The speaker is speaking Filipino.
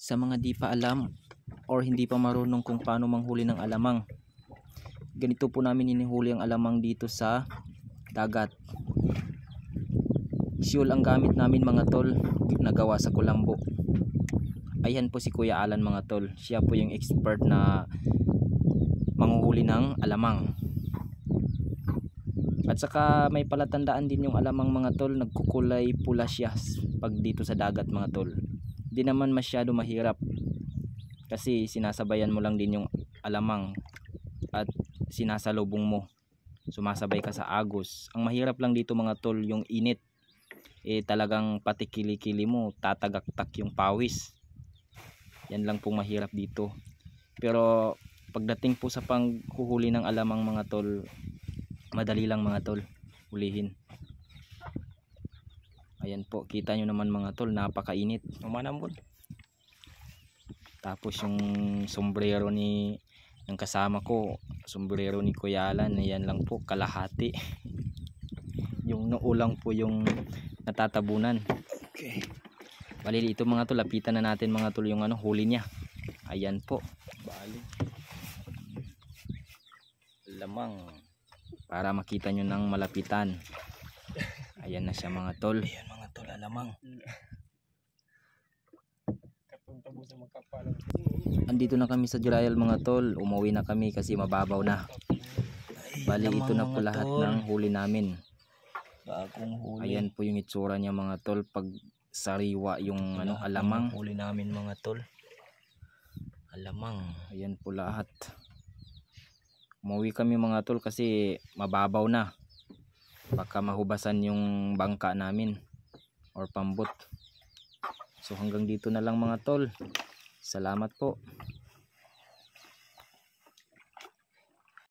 Sa mga di pa alam or hindi pa marunong kung paano manghuli ng alamang, ganito po namin hinihuli ang alamang dito sa dagat. Siul ang gamit namin mga tol, nagawa sa kulambo. Ayan po si Kuya Alan mga tol, siya po yung expert na manghuhuli ng alamang. At saka may palatandaan din yung alamang mga tol, nagkukulay pula siya pag dito sa dagat mga tol. Di naman masyado mahirap kasi sinasabayan mo lang din yung alamang at sinasalubong mo, sumasabay ka sa agos. Ang mahirap lang dito mga tol yung init, talagang pati kilikili mo tatagaktak yung pawis. Yan lang pong mahirap dito. Pero pagdating po sa panghuhuli ng alamang mga tol, madali lang mga tol hulihin. Ayan po, kita nyo naman mga tol, napakainit. Umanambon. Tapos yung sombrero ng kasama ko, sombrero ni Kuya Alan, ayan lang po, kalahati. Yung noo lang po yung natatabunan. Okay. Bali ito mga tol, lapitan na natin mga tol yung huli niya. Ayan po. Bali. Lamang. Para makita nyo ng malapitan. Ayan na siya mga tol. Ayan mga tol, alamang. Andito na kami sa Jurayal mga tol. Umuwi na kami kasi mababaw na. Bali ito na po lahat ng huli namin. Bagong huli. Ayan po yung itsura niya mga tol pag sariwa yung alamang. Huli namin mga tol. Alamang. Ayan po lahat. Umuwi kami mga tol kasi mababaw na. Baka mahubasan yung bangka namin or pambot. So hanggang dito na lang mga tol. Salamat po.